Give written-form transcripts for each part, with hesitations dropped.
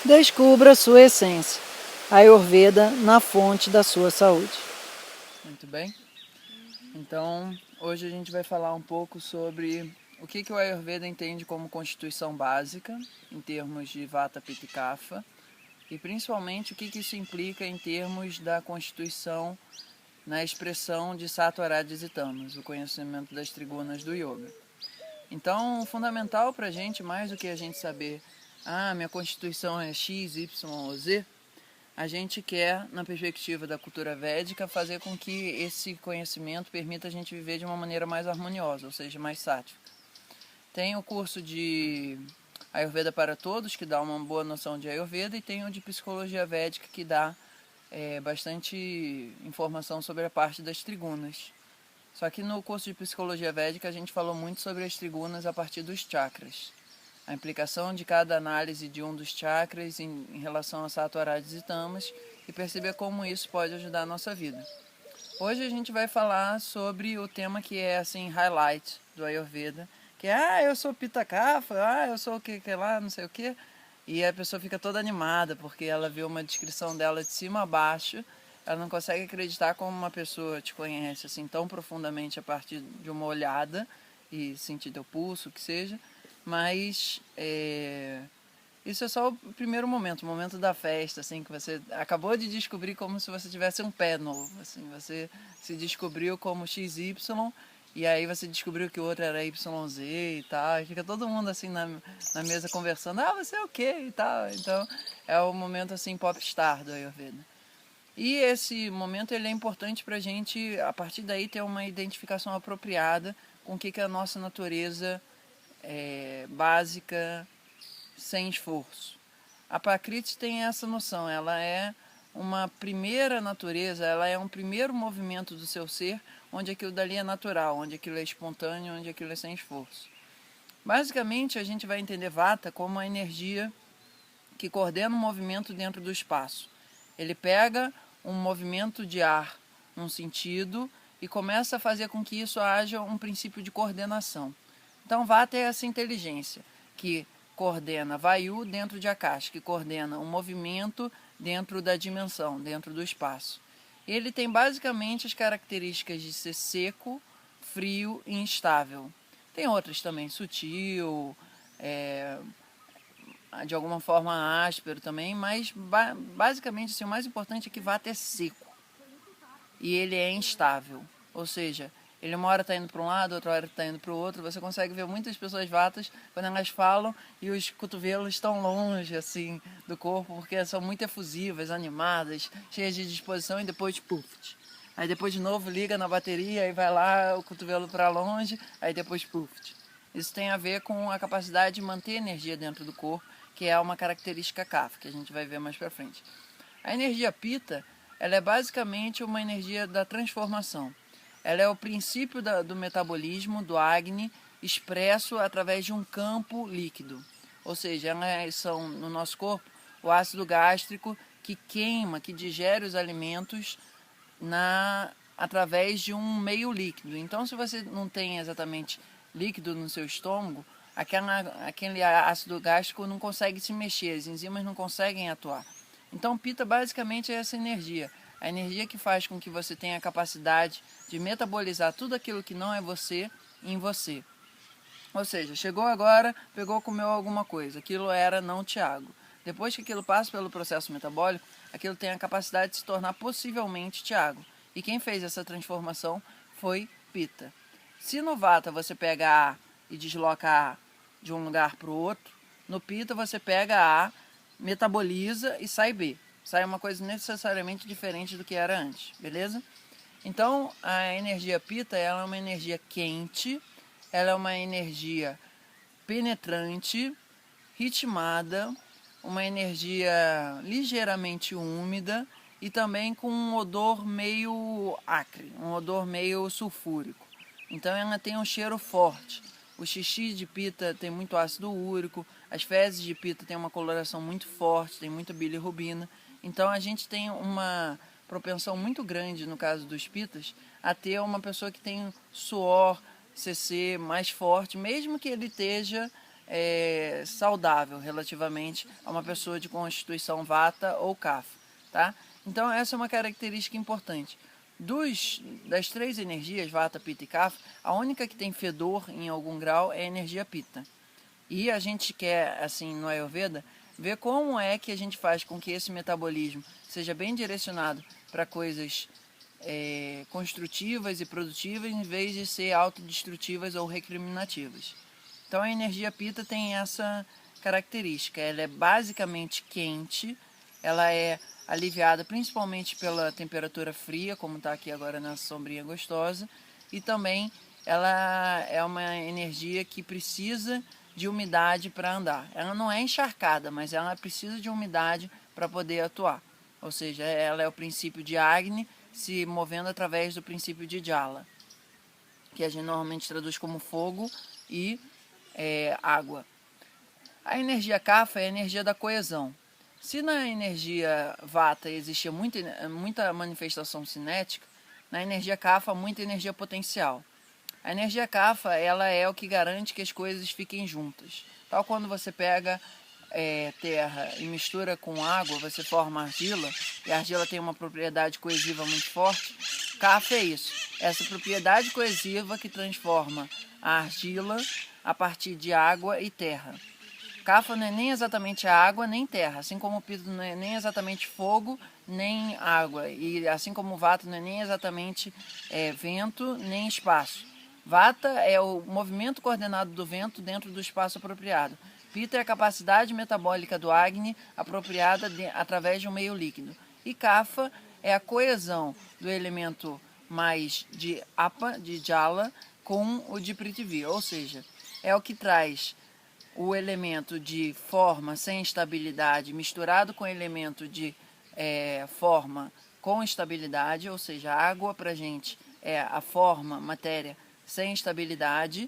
Descubra sua essência. Ayurveda na fonte da sua saúde. Muito bem. Então, hoje a gente vai falar um pouco sobre o que o Ayurveda entende como constituição básica, em termos de Vata, Pitta e Kapha, e principalmente o que isso implica em termos da constituição na expressão de Sattva, Rajas e Tamas, o conhecimento das trigunas do Yoga. Então, o fundamental para a gente, mais do que a gente saber, minha constituição é X, Y ou Z, a gente quer, na perspectiva da cultura védica, fazer com que esse conhecimento permita a gente viver de uma maneira mais harmoniosa, ou seja, mais sática. Tem o curso de Ayurveda para Todos, que dá uma boa noção de Ayurveda, e tem o de Psicologia Védica, que dá bastante informação sobre a parte das trigunas. Só que no curso de Psicologia Védica a gente falou muito sobre as trigunas a partir dos chakras. A implicação de cada análise de um dos chakras em relação a Sattva, Rajas e Tamas e perceber como isso pode ajudar a nossa vida. Hoje a gente vai falar sobre o tema que é assim highlight do Ayurveda, que é eu sou Pitta Kapha, eu sou o que lá, não sei o que. E a pessoa fica toda animada porque ela vê uma descrição dela de cima a baixo. Ela não consegue acreditar como uma pessoa te conhece assim tão profundamente a partir de uma olhada e sentir teu pulso, o que seja. Mas isso é só o primeiro momento, o momento da festa, assim, que você acabou de descobrir como se você tivesse um pé novo, assim, você se descobriu como XY e aí você descobriu que o outro era YZ e tal, e fica todo mundo assim na mesa conversando, você é o quê e tal, então é o momento assim popstar do Ayurveda. E esse momento ele é importante para a gente, a partir daí, ter uma identificação apropriada com o que é a nossa natureza básica, sem esforço. A Prakriti tem essa noção, ela é uma primeira natureza, ela é um primeiro movimento do seu ser, onde aquilo dali é natural, onde aquilo é espontâneo, onde aquilo é sem esforço. Basicamente, a gente vai entender Vata como a energia que coordena o movimento dentro do espaço. Ele pega um movimento de ar num sentido e começa a fazer com que isso haja um princípio de coordenação. Então, Vata é essa inteligência que coordena Vayu dentro de Akash, que coordena um movimento dentro da dimensão, dentro do espaço. Ele tem basicamente as características de ser seco, frio e instável. Tem outras também, sutil, de alguma forma áspero também, mas basicamente assim, o mais importante é que Vata é seco e ele é instável, ou seja, ele uma hora está indo para um lado, outra hora está indo para o outro. Você consegue ver muitas pessoas vatas quando elas falam e os cotovelos estão longe assim do corpo, porque são muito efusivas, animadas, cheias de disposição e depois puf. Aí depois de novo liga na bateria e vai lá o cotovelo para longe, aí depois puf. Isso tem a ver com a capacidade de manter energia dentro do corpo, que é uma característica Kapha, que a gente vai ver mais para frente. A energia Pitta, ela é basicamente uma energia da transformação. Ela é o princípio do metabolismo, do Agni, expresso através de um campo líquido. Ou seja, elas são, no nosso corpo, o ácido gástrico que queima, que digere os alimentos através de um meio líquido. Então, se você não tem exatamente líquido no seu estômago, aquele ácido gástrico não consegue se mexer, as enzimas não conseguem atuar. Então, Pitta basicamente é essa energia. A energia que faz com que você tenha a capacidade de metabolizar tudo aquilo que não é você em você. Ou seja, chegou agora, pegou, comeu alguma coisa. Aquilo era não Tiago. Depois que aquilo passa pelo processo metabólico, aquilo tem a capacidade de se tornar possivelmente Tiago. E quem fez essa transformação foi Pitta. Se no Vata você pega A e desloca A de um lugar para o outro, no Pitta você pega A, metaboliza e sai B. Sai uma coisa necessariamente diferente do que era antes, beleza? Então, a energia Pitta ela é uma energia quente, ela é uma energia penetrante, ritmada, uma energia ligeiramente úmida e também com um odor meio acre, um odor meio sulfúrico. Então ela tem um cheiro forte. O xixi de Pitta tem muito ácido úrico, as fezes de Pitta têm uma coloração muito forte, tem muita bilirrubina. Então a gente tem uma propensão muito grande, no caso dos Pittas, a ter uma pessoa que tem suor, CC mais forte, mesmo que ele esteja saudável relativamente a uma pessoa de constituição vata ou kapha, tá? Então essa é uma característica importante. Das três energias, vata, pitta e kapha, a única que tem fedor em algum grau é a energia pitta. E a gente quer, assim, no Ayurveda, ver como é que a gente faz com que esse metabolismo seja bem direcionado para coisas construtivas e produtivas, em vez de ser autodestrutivas ou recriminativas. Então a energia pitta tem essa característica, ela é basicamente quente, ela é aliviada principalmente pela temperatura fria, como está aqui agora na sombrinha gostosa, e também ela é uma energia que precisa de umidade para andar. Ela não é encharcada, mas ela precisa de umidade para poder atuar. Ou seja, ela é o princípio de Agni se movendo através do princípio de Jala, que a gente normalmente traduz como fogo e água. A energia Kapha é a energia da coesão. Se na energia Vata existia muita manifestação cinética, na energia Kapha muita energia potencial. A energia Kapha, ela é o que garante que as coisas fiquem juntas. Tal quando você pega terra e mistura com água, você forma argila, e a argila tem uma propriedade coesiva muito forte. Kapha é isso, essa propriedade coesiva que transforma a argila a partir de água e terra. Kapha não é nem exatamente água nem terra, assim como o pitta não é nem exatamente fogo nem água, e assim como o vata não é nem exatamente vento nem espaço. Vata é o movimento coordenado do vento dentro do espaço apropriado. Pitta é a capacidade metabólica do Agni apropriada através de um meio líquido. E Kapha é a coesão do elemento mais de Apa, de Jala, com o de Prithvi, ou seja, é o que traz o elemento de forma sem estabilidade misturado com o elemento de forma com estabilidade, ou seja, a água para a gente é a forma, matéria sem estabilidade,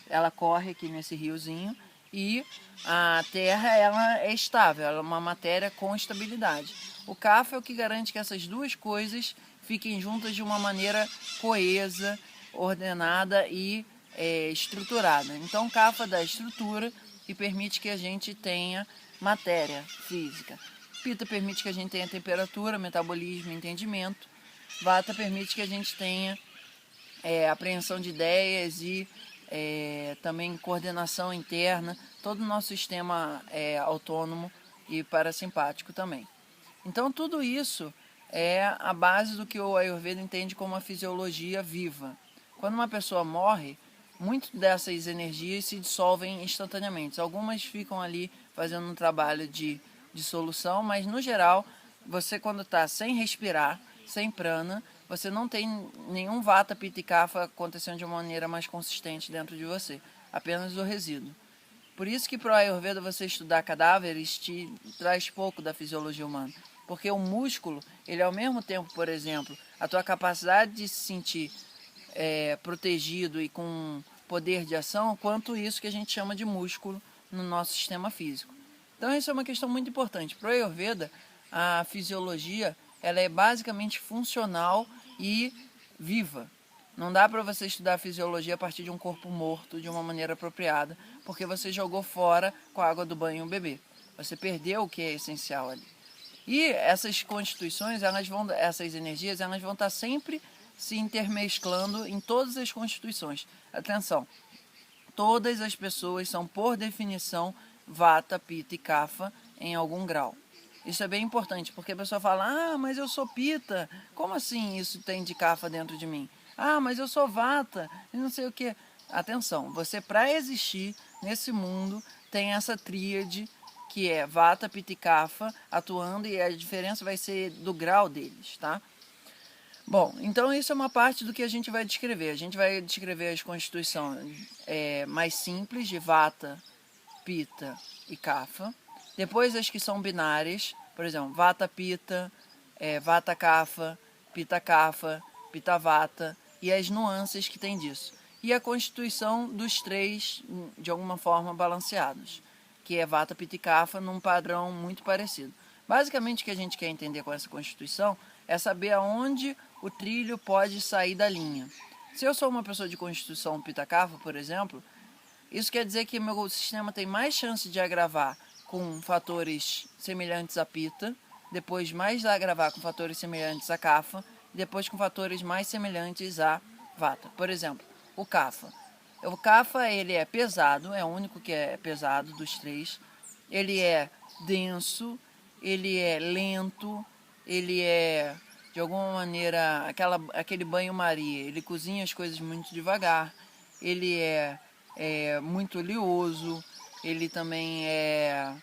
ela corre aqui nesse riozinho, e a terra ela é estável, ela é uma matéria com estabilidade. O Kapha é o que garante que essas duas coisas fiquem juntas de uma maneira coesa, ordenada e estruturada. Então o Kapha dá estrutura e permite que a gente tenha matéria física. Pitta permite que a gente tenha temperatura, metabolismo, entendimento. Vata permite que a gente tenha apreensão de ideias e também coordenação interna, todo o nosso sistema autônomo e parasimpático também. Então tudo isso é a base do que o Ayurveda entende como a fisiologia viva. Quando uma pessoa morre, muitas dessas energias se dissolvem instantaneamente. Algumas ficam ali fazendo um trabalho de dissolução, mas no geral, você quando está sem respirar, sem prana, você não tem nenhum vata, pitta e kapha acontecendo de uma maneira mais consistente dentro de você, apenas o resíduo. Por isso que para o Ayurveda você estudar cadáveres te traz pouco da fisiologia humana, porque o músculo, ele ao mesmo tempo, por exemplo, a tua capacidade de se sentir protegido e com poder de ação, quanto isso que a gente chama de músculo no nosso sistema físico. Então isso é uma questão muito importante. Para o Ayurveda, a fisiologia ela é basicamente funcional e viva. Não dá para você estudar a fisiologia a partir de um corpo morto de uma maneira apropriada, porque você jogou fora com a água do banho o bebê. Você perdeu o que é essencial ali. E essas constituições, essas energias, elas vão estar sempre se intermesclando em todas as constituições. Atenção, todas as pessoas são, por definição, vata, pitta e kapha em algum grau. Isso é bem importante, porque a pessoa fala, mas eu sou pitta, como assim isso tem de kapha dentro de mim? Mas eu sou vata, e não sei o que. Atenção, você para existir nesse mundo tem essa tríade que é vata, pitta e kapha atuando, e a diferença vai ser do grau deles, tá? Bom, então isso é uma parte do que a gente vai descrever. A gente vai descrever as constituições mais simples de vata, pitta e kapha. Depois as que são binárias, por exemplo, vata pitta, vata kapha, pitta vata, e as nuances que tem disso. E a constituição dos três, de alguma forma, balanceados, que é vata, pitta e kapha num padrão muito parecido. Basicamente o que a gente quer entender com essa constituição é saber aonde o trilho pode sair da linha. Se eu sou uma pessoa de constituição pitta kapha, por exemplo, Isso quer dizer que meu sistema tem mais chance de agravar com fatores semelhantes a Pitta, depois mais a agravar com fatores semelhantes a Kapha, e depois com fatores mais semelhantes a Vata. Por exemplo, o Kapha. O Kapha, ele é pesado, é o único que é pesado dos três. Ele é denso, ele é lento, ele é, de alguma maneira, aquele banho-maria. Ele cozinha as coisas muito devagar, ele é muito oleoso, ele também é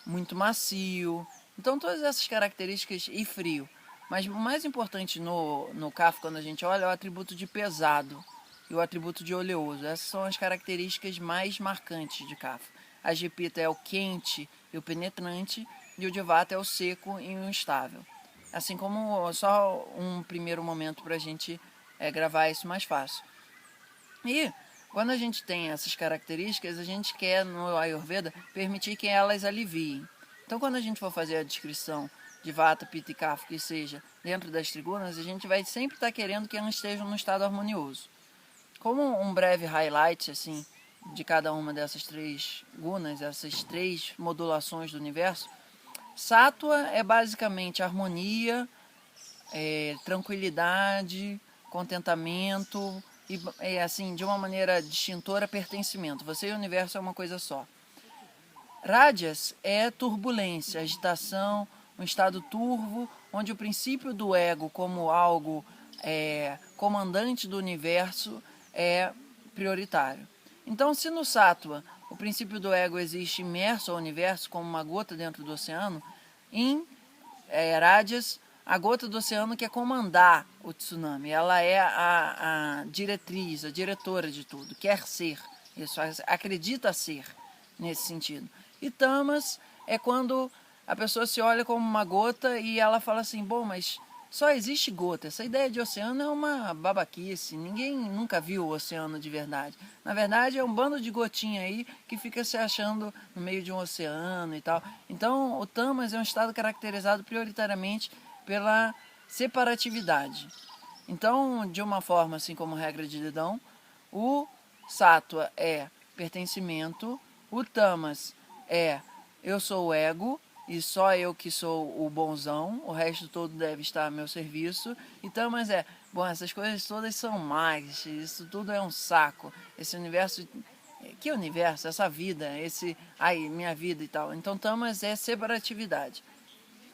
muito macio. Então todas essas características e frio. Mas o mais importante no Kapha, quando a gente olha, é o atributo de pesado e o atributo de oleoso. Essas são as características mais marcantes de Kapha. A de Pitta é o quente e o penetrante, e o de Vata é o seco e o instável. Assim como só um primeiro momento para a gente gravar isso mais fácil. E quando a gente tem essas características, a gente quer, no Ayurveda, permitir que elas aliviem. Então, quando a gente for fazer a descrição de Vata, Pitta e Kapha, que seja dentro das trigunas, a gente vai sempre estar querendo que elas estejam num estado harmonioso. Como um breve highlight assim, de cada uma dessas três gunas, essas três modulações do universo, Sattva é basicamente harmonia, tranquilidade, contentamento e assim, de uma maneira distintora, pertencimento. Você e o universo é uma coisa só. Rajas é turbulência, agitação, um estado turvo, onde o princípio do ego como algo comandante do universo é prioritário. Então, se no Sattva o princípio do ego existe imerso ao universo como uma gota dentro do oceano, em Rajas, a gota do oceano quer comandar o tsunami. Ela é a diretriz, a diretora de tudo, quer ser, isso, acredita ser nesse sentido. E Tamas é quando a pessoa se olha como uma gota e ela fala assim, bom, mas só existe gota. Essa ideia de oceano é uma babaquice. Ninguém nunca viu o oceano de verdade. Na verdade, é um bando de gotinha aí que fica se achando no meio de um oceano e tal. Então, o Tamas é um estado caracterizado prioritariamente pela separatividade. Então, de uma forma, assim como regra de dedão, o Sattva é pertencimento, o Tamas é eu sou o ego, e só eu que sou o bonzão, o resto todo deve estar a meu serviço. Então, mas bom, essas coisas todas são mais, isso tudo é um saco. Esse universo, que universo? Essa vida, minha vida e tal. Então, Tamas é separatividade.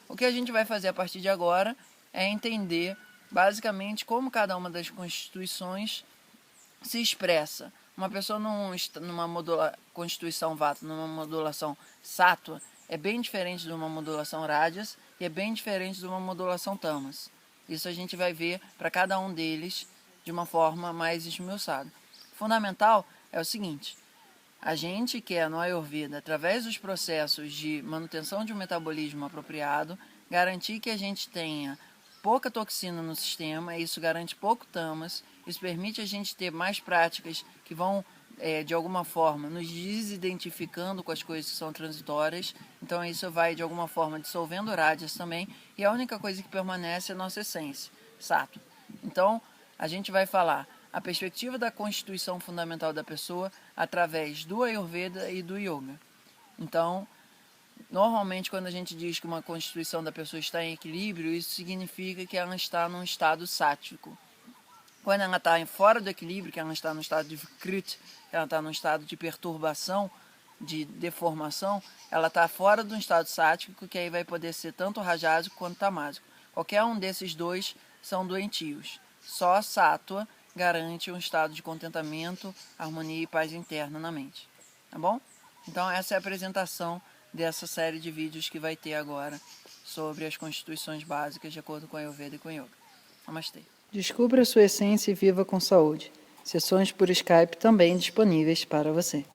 O que a gente vai fazer a partir de agora é entender, basicamente, como cada uma das constituições se expressa. Uma pessoa numa constituição Vata, numa modulação Sattva, é bem diferente de uma modulação Rajas e é bem diferente de uma modulação Tamas. Isso a gente vai ver para cada um deles de uma forma mais esmiuçada. Fundamental é o seguinte, a gente quer no Ayurveda, através dos processos de manutenção de um metabolismo apropriado, garantir que a gente tenha pouca toxina no sistema, isso garante pouco tamas, isso permite a gente ter mais práticas que vão, de alguma forma, nos desidentificando com as coisas que são transitórias. Então isso vai, de alguma forma, dissolvendo rajas também, e a única coisa que permanece é a nossa essência, Sattva. Então, a gente vai falar a perspectiva da constituição fundamental da pessoa através do Ayurveda e do Yoga. Então, normalmente, quando a gente diz que uma constituição da pessoa está em equilíbrio, isso significa que ela está num estado sáttvico. Quando ela está fora do equilíbrio, que ela está no estado de Vikriti, ela está num estado de perturbação, de deformação, ela está fora de um estado sáttvico, que aí vai poder ser tanto rajásico quanto tamásico. Qualquer um desses dois são doentios. Só Sattva garante um estado de contentamento, harmonia e paz interna na mente. Tá bom? Então essa é a apresentação dessa série de vídeos que vai ter agora sobre as constituições básicas de acordo com a Ayurveda e com o Yoga. Namastê. Descubra sua essência e viva com saúde. Sessões por Skype também disponíveis para você.